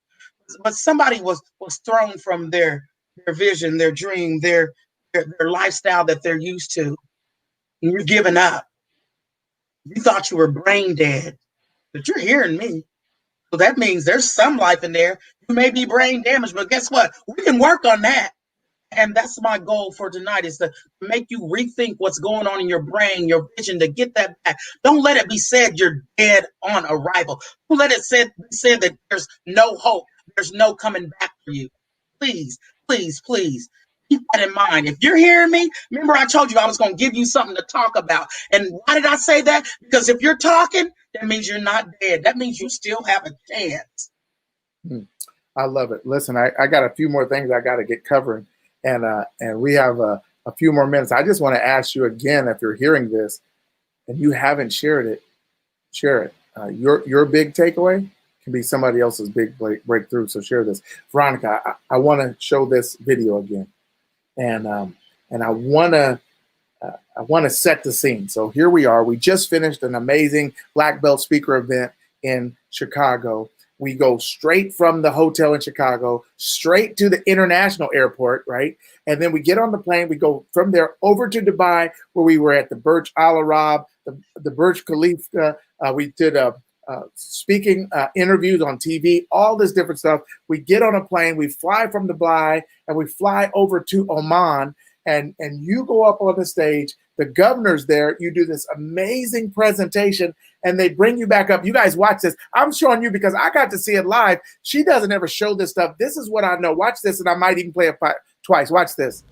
but somebody was thrown from their vision, their dream, their lifestyle that they're used to, and you're giving up. You thought you were brain dead, but you're hearing me. So that means there's some life in there. You may be brain damaged, but guess what? We can work on that. And that's my goal for tonight, is to make you rethink what's going on in your brain, your vision, to get that back. Don't let it be said you're dead on arrival. Don't let it be said that there's no hope. There's no coming back for you. Please, please, please keep that in mind. If you're hearing me, remember I told you I was going to give you something to talk about. And why did I say that? Because if you're talking, that means you're not dead. That means you still have a chance. I love it. Listen, I got a few more things I got to get covering. And we have a few more minutes. I just want to ask you again, if you're hearing this and you haven't shared it, share it. Your big takeaway can be somebody else's big breakthrough. So share this. Veronica, I want to show this video again, and I want to set the scene. So here we are. We just finished an amazing Black Belt speaker event in Chicago. We go straight from the hotel in Chicago, straight to the international airport, right? And then we get on the plane. We go from there over to Dubai, where we were at the Burj Al Arab, the Burj Khalifa. We did speaking interviews on TV, all this different stuff. We get on a plane. We fly from Dubai, and we fly over to Oman. And you go up on the stage, the governor's there, you do this amazing presentation, and they bring you back up. You guys watch this. I'm showing you because I got to see it live. She doesn't ever show this stuff. This is what I know. Watch this, and I might even play it twice. Watch this.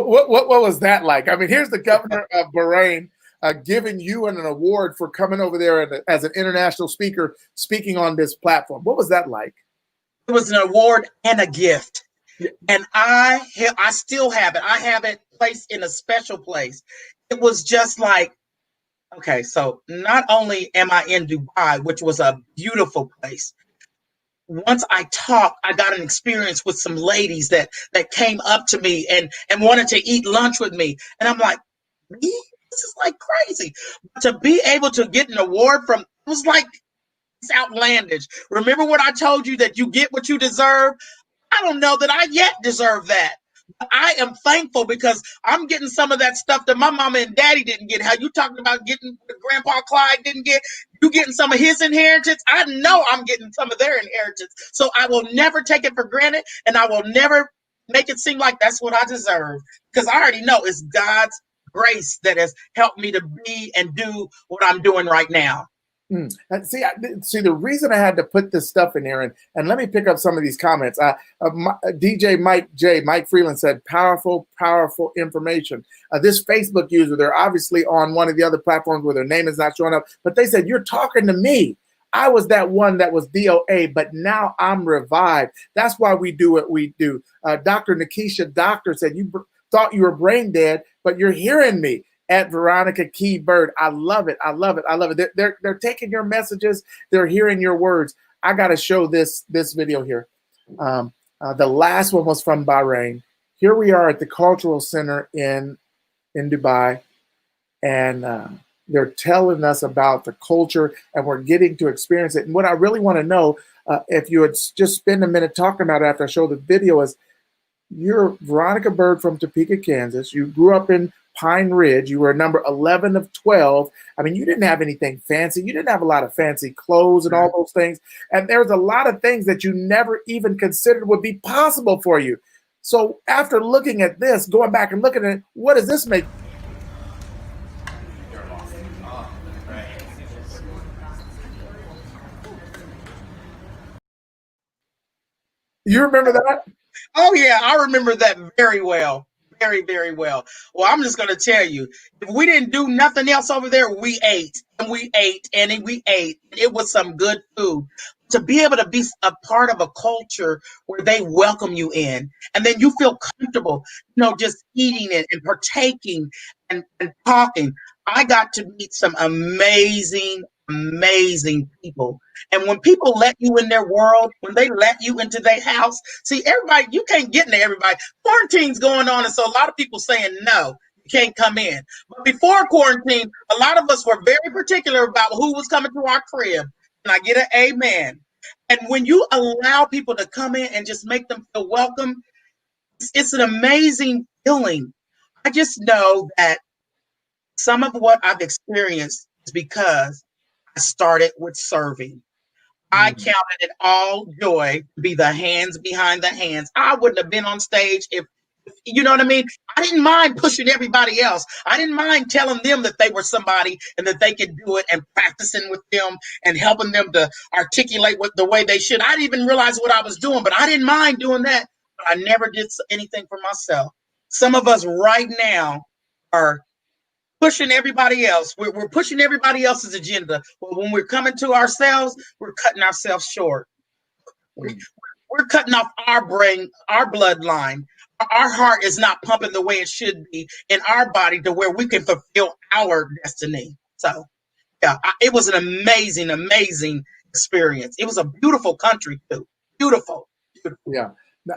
What was that like? I mean, here's the governor of Bahrain giving you an award for coming over there as an international speaker, speaking on this platform. What was that like? It was an award and a gift. And I still have it. I have it placed in a special place. It was just like, okay, so not only am I in Dubai, which was a beautiful place, once I talked, I got an experience with some ladies that came up to me and wanted to eat lunch with me. And I'm like, me? This is like crazy. But to be able to get an award from, it was like, it's outlandish. Remember what I told you, that you get what you deserve? I don't know that I yet deserve that. But I am thankful because I'm getting some of that stuff that my mama and daddy didn't get. How you talking about getting what Grandpa Clyde didn't get? You getting some of his inheritance? I know I'm getting some of their inheritance. So I will never take it for granted, and I will never make it seem like that's what I deserve, because I already know it's God's grace that has helped me to be and do what I'm doing right now. And see, the reason I had to put this stuff in here, and let me pick up some of these comments. DJ Mike Freeland said, powerful information. This Facebook user, they're obviously on one of the other platforms where their name is not showing up, but they said, you're talking to me. I was that one that was D.O.A, but now I'm revived. That's why we do what we do. Dr. Nikisha Doctor said, you thought you were brain dead, but you're hearing me. At Veronica Byrd. I love it. I love it. I love it. They're taking your messages. They're hearing your words. I got to show this video here. The last one was from Bahrain. Here we are at the Cultural Center in Dubai, and they're telling us about the culture, and we're getting to experience it. And what I really want to know, if you would just spend a minute talking about it after I show the video, is you're Veronica Byrd from Topeka, Kansas. You grew up in Pine Ridge. You were number 11 of 12. I mean, you didn't have anything fancy. You didn't have a lot of fancy clothes and all those things. And there's a lot of things that you never even considered would be possible for you. So after looking at this, going back and looking at it, what does this make? You remember that? Oh, yeah, I remember that very well. Very, very well. Well, I'm just going to tell you, if we didn't do nothing else over there, we ate and we ate and we ate. It was some good food. To be able to be a part of a culture where they welcome you in, and then you feel comfortable, just eating it and partaking and talking. I got to meet some amazing people. And when people let you in their world, when they let you into their house, see, everybody, you can't get into everybody. Quarantine's going on, and so a lot of people saying no, you can't come in. But before quarantine, a lot of us were very particular about who was coming to our crib. And I get an amen. And when you allow people to come in and just make them feel welcome, it's an amazing feeling. I just know that some of what I've experienced is because I started with serving. I counted it all joy to be the hands behind the hands. I wouldn't have been on stage if, you know what I mean? I didn't mind pushing everybody else. I didn't mind telling them that they were somebody and that they could do it, and practicing with them and helping them to articulate the way they should. I didn't even realize what I was doing, but I didn't mind doing that. But I never did anything for myself. Some of us right now are pushing everybody else. We're pushing everybody else's agenda. But when we're coming to ourselves, we're cutting ourselves short. We're cutting off our brain, our bloodline. Our heart is not pumping the way it should be in our body to where we can fulfill our destiny. So, yeah, it was an amazing, amazing experience. It was a beautiful country, too. Beautiful. Yeah,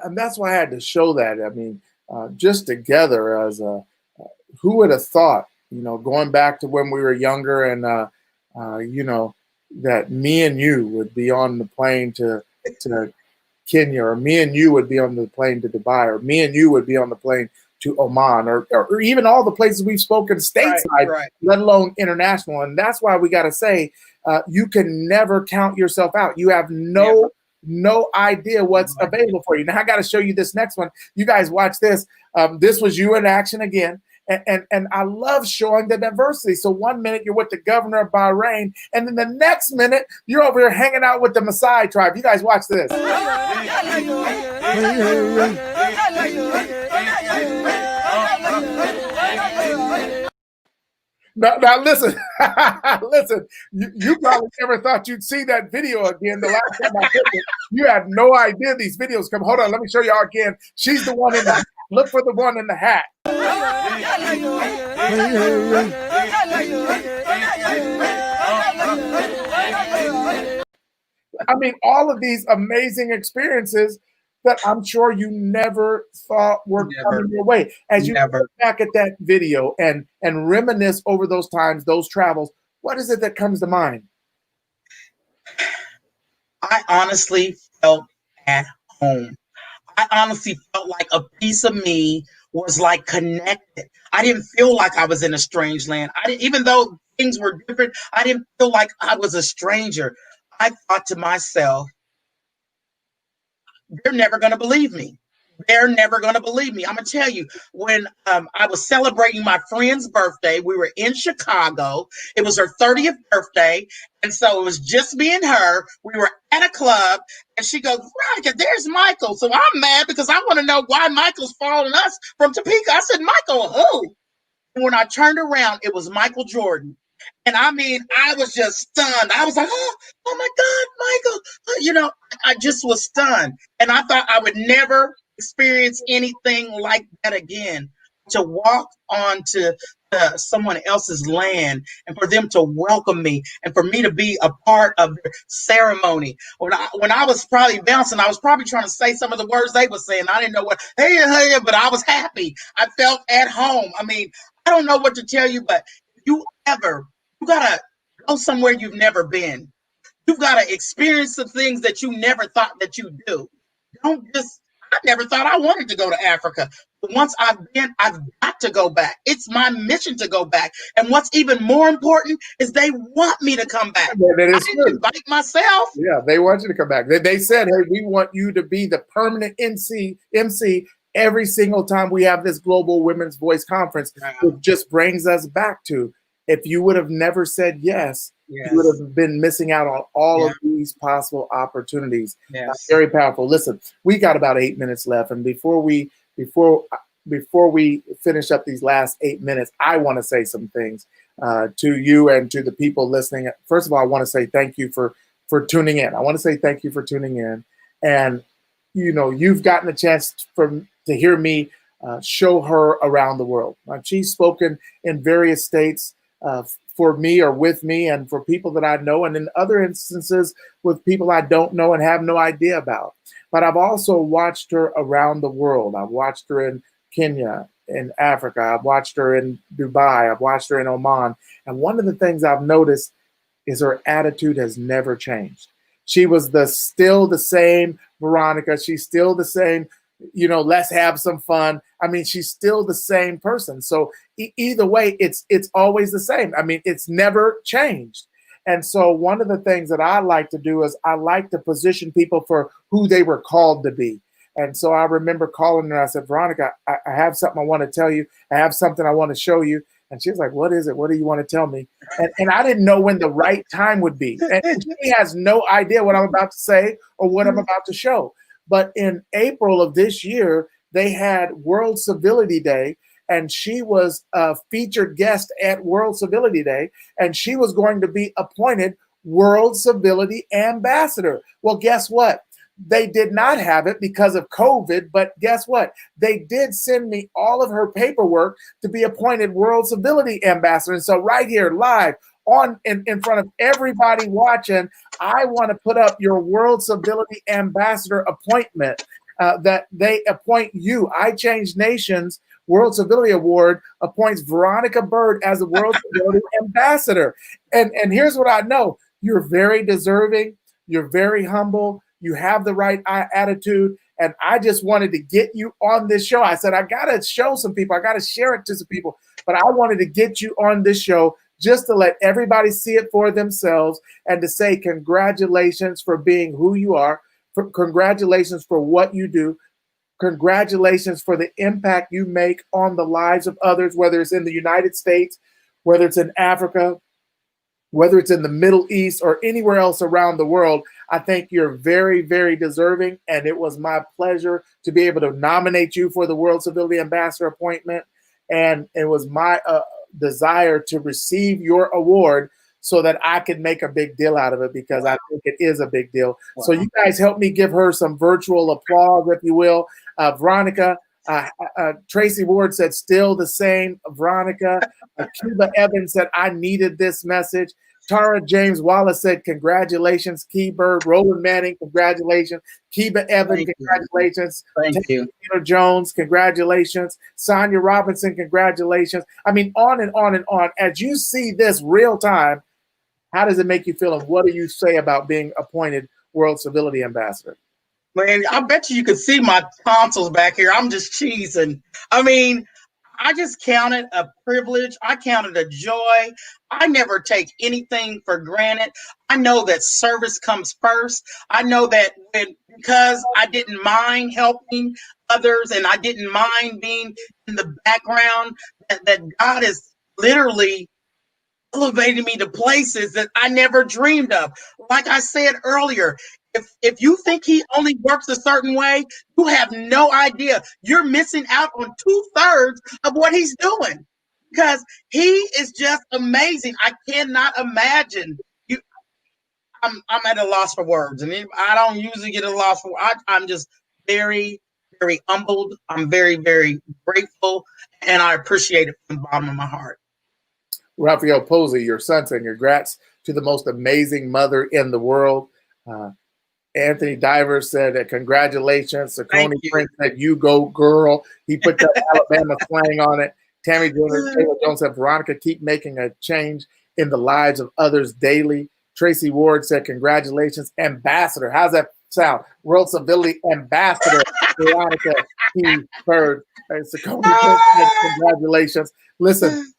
and that's why I had to show that. I mean, just together as who would have thought, going back to when we were younger, and that me and you would be on the plane to Kenya, or me and you would be on the plane to Dubai, or me and you would be on the plane to Oman, or even all the places we've spoken stateside, right. Let alone international. And that's why we got to say, you can never count yourself out. You have no idea what's available for you. Now I got to show you this next one. You guys watch this. This was you in action again. And I love showing the diversity. So 1 minute you're with the governor of Bahrain, and then the next minute you're over here hanging out with the Maasai tribe. You guys watch this. Now listen, listen. You probably never thought you'd see that video again. The last time I did it, you had no idea these videos come. Hold on, let me show y'all again. She's the one in the. Look for the one in the hat. I mean, all of these amazing experiences that I'm sure you never thought were coming your way. As you look back at that video and reminisce over those times, those travels, what is it that comes to mind? I honestly felt at home. I honestly felt like a piece of me was like connected. I didn't feel like I was in a strange land. Even though things were different, I didn't feel like I was a stranger. I thought to myself, they're never going to believe me. They're never going to believe me. I'm going to tell you, when I was celebrating my friend's birthday, we were in Chicago. It was her 30th birthday. And so it was just me and her. We were at a club and she goes, Veronica, there's Michael. So I'm mad because I want to know why Michael's following us from Topeka. I said, Michael, who? And when I turned around, it was Michael Jordan. And I mean, I was just stunned. I was like, oh my God, Michael. You know, I just was stunned. And I thought I would never experience anything like that again. To walk onto someone else's land and for them to welcome me and for me to be a part of their ceremony. When I was probably bouncing, I was probably trying to say some of the words they were saying. I didn't know what, hey, but I was happy. I felt at home. I mean, I don't know what to tell you, but you gotta go somewhere you've never been. You've gotta experience the things that you never thought that you do. I never thought I wanted to go to Africa. But once I've been, I've got to go back. It's my mission to go back. And what's even more important is they want me to come back. That is I didn't invite myself. Yeah, they want you to come back. They said, hey, we want you to be the permanent MC every single time we have this Global Women's Voice Conference. It just brings us back to, if you would have never said yes, you would have been missing out on all of these possible opportunities. Very powerful. Listen, we got about 8 minutes left, and before we finish up these last 8 minutes, I want to say some things to you and to the people listening. First of all, I want to say thank you for tuning in. I want to say thank you for tuning in, and you know, you've gotten a chance to hear me show her around the world. She's spoken in various states. For me or with me and for people that I know, and in other instances with people I don't know and have no idea about. But I've also watched her around the world. I've watched her in Kenya, in Africa. I've watched her in Dubai. I've watched her in Oman. And one of the things I've noticed is her attitude has never changed. She was still the same Veronica. She's still the same, you know, let's have some fun. I mean, she's still the same person. So either way, it's always the same. I mean, it's never changed. And so one of the things that I like to do is I like to position people for who they were called to be. And so I remember calling her. I said, Veronica, I have something I want to tell you. I have something I want to show you. And she was like, what is it? What do you want to tell me? And I didn't know when the right time would be. And she has no idea what I'm about to say or what I'm about to show. But in April of this year, they had World Civility Day, and she was a featured guest at World Civility Day, and she was going to be appointed World Civility Ambassador. Well, guess what? They did not have it because of COVID, but guess what? They did send me all of her paperwork to be appointed World Civility Ambassador. And so right here, live, in front of everybody watching, I want to put up your World Civility Ambassador appointment that they appoint you. I Change Nations World Civility Award appoints Veronica Byrd as the World Civility Ambassador. And here's what I know. You're very deserving. You're very humble. You have the right attitude. And I just wanted to get you on this show. I said, I got to show some people. I got to share it to some people. But I wanted to get you on this show just to let everybody see it for themselves and to say congratulations for being who you are. Congratulations for what you do. Congratulations for the impact you make on the lives of others, whether it's in the United States, whether it's in Africa, whether it's in the Middle East or anywhere else around the world. I think you're very, very deserving. And it was my pleasure to be able to nominate you for the World Civility Ambassador appointment. And it was my desire to receive your award so that I could make a big deal out of it, because I think it is a big deal. So you guys help me give her some virtual applause, if you will. Veronica, Tracy Ward said, still the same. Veronica, Cuba Evans said, I needed this message. Tara James Wallace said, congratulations, Key Bird. Roland Manning, congratulations. Kiba Evans, congratulations. Thank you. Taylor Jones, congratulations. Sonia Robinson, congratulations. I mean, on and on and on. As you see this real time, how does it make you feel? And what do you say about being appointed World Civility Ambassador? Man, I bet you could see my tonsils back here. I'm just cheesing. I mean, I just count it a privilege. I count it a joy. I never take anything for granted. I know that service comes first. I know that because I didn't mind helping others and I didn't mind being in the background, that God is literally elevating me to places that I never dreamed of. Like I said earlier, if you think he only works a certain way, you have no idea. You're missing out on 2/3 of what he's doing, because he is just amazing. I cannot imagine. I'm at a loss for words, and I don't usually get a loss for. I'm just very, very humbled. I'm very, very grateful, and I appreciate it from the bottom of my heart. Raphael Posey, your son, saying congrats to the most amazing mother in the world. Anthony Divers said that congratulations. Sakoni Prince said, you go girl. He put that Alabama slang on it. Tammy Taylor Jones said, Veronica, keep making a change in the lives of others daily. Tracy Ward said, congratulations, ambassador. How's that sound? World Civility Ambassador, Veronica Byrd. Sakoni Prince said, congratulations. Listen,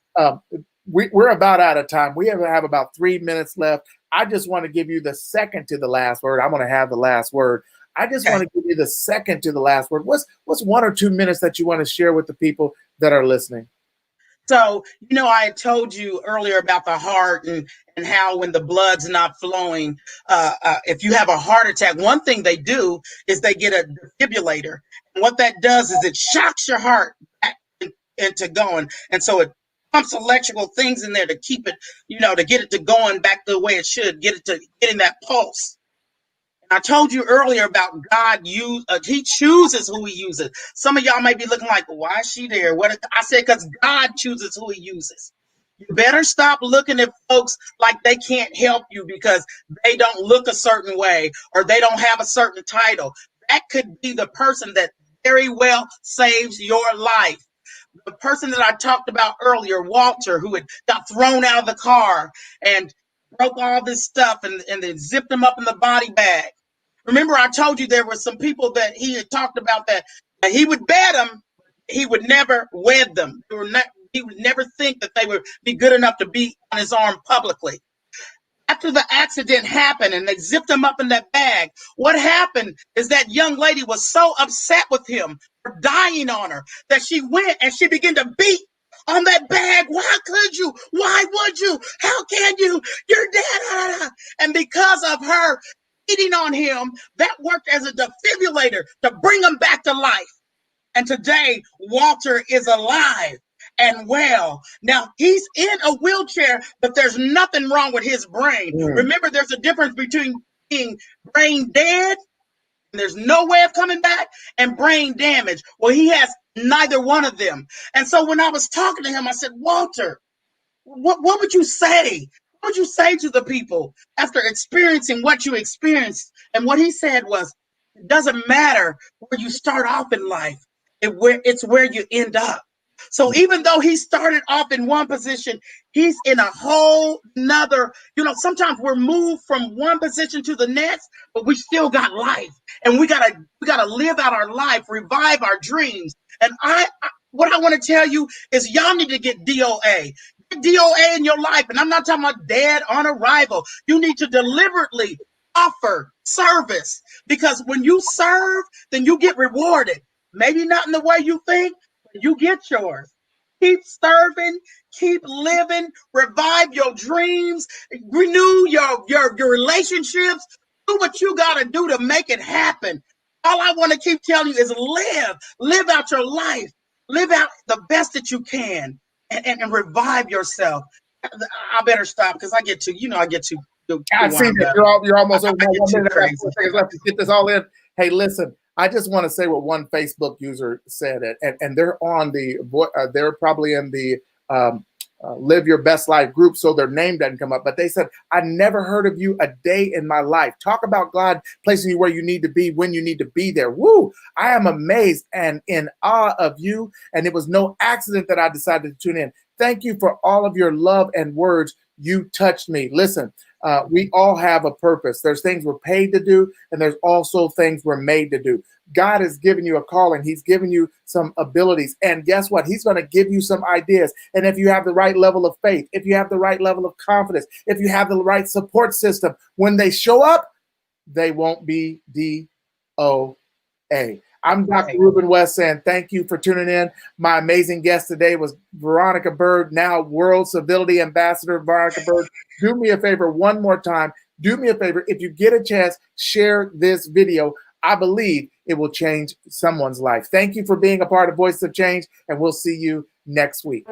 we're about out of time. We have about 3 minutes left. I just want to give you the second to the last word. I'm going to have the last word. I just want to give you the second to the last word. What's 1 or 2 minutes that you want to share with the people that are listening? So, I had told you earlier about the heart and how when the blood's not flowing, if you have a heart attack, one thing they do is they get a defibrillator. And what that does is it shocks your heart back into going. And so it pumps electrical things in there to keep it, to get it to going back the way it should, get it to getting that pulse. I told you earlier about God. He chooses who he uses. Some of y'all may be looking like, why is she there? I said, because God chooses who he uses. You better stop looking at folks like they can't help you because they don't look a certain way or they don't have a certain title. That could be the person that very well saves your life. The person that I talked about earlier, Walter, who had got thrown out of the car and broke all this stuff and then zipped him up in the body bag. Remember, I told you there were some people that he had talked about that he would bet them, he would never wed them. He would never think that they would be good enough to be on his arm publicly. After the accident happened and they zipped him up in that bag, what happened is that young lady was so upset with him for dying on her that she went and she began to beat on that bag. Why could you? Why would you? How can you? You're dead. And because of her beating on him, that worked as a defibrillator to bring him back to life. And today, Walter is alive and well. Now, he's in a wheelchair, but there's nothing wrong with his brain. Remember, there's a difference between being brain dead, and there's no way of coming back, and brain damage. Well, he has neither one of them. And so when I was talking to him, I said, Walter, what would you say? What would you say to the people after experiencing what you experienced? And what he said was, it doesn't matter where you start off in life. It's where you end up. So even though he started off in one position, he's in a whole nother, sometimes we're moved from one position to the next, but we still got life. And we gotta live out our life, revive our dreams. And what I want to tell you is y'all need to get D.O.A. Get D.O.A. in your life. And I'm not talking about dead on arrival. You need to deliberately offer service, because when you serve, then you get rewarded. Maybe not in the way you think, but you get yours. Keep serving, keep living, revive your dreams, renew your relationships. Do what you got to do to make it happen. All I want to keep telling you is live out your life. Live out the best that you can. and revive yourself. I better stop because I get too I see wound that up. you're almost over I my get 1 too minute. I got crazy. 4 seconds left to get this all in. Hey, listen, I just want to say what one Facebook user said, and they're on the they're probably in the Live Your Best Life group, so their name doesn't come up. But they said, "I never heard of you a day in my life. Talk about God placing you where you need to be when you need to be there." Woo! I am amazed and in awe of you, and it was no accident that I decided to tune in. Thank you for all of your love and words. You touched me. Listen, we all have a purpose. There's things we're paid to do, and there's also things we're made to do. God has given you a calling. He's given you some abilities. And guess what? He's going to give you some ideas. And if you have the right level of faith, if you have the right level of confidence, if you have the right support system, when they show up, they won't be D.O.A. I'm Dr. Ruben West saying thank you for tuning in. My amazing guest today was Veronica Byrd, now World Civility Ambassador. Veronica Byrd, do me a favor one more time. Do me a favor. If you get a chance, share this video. I believe it will change someone's life. Thank you for being a part of Voices of Change, and we'll see you next week.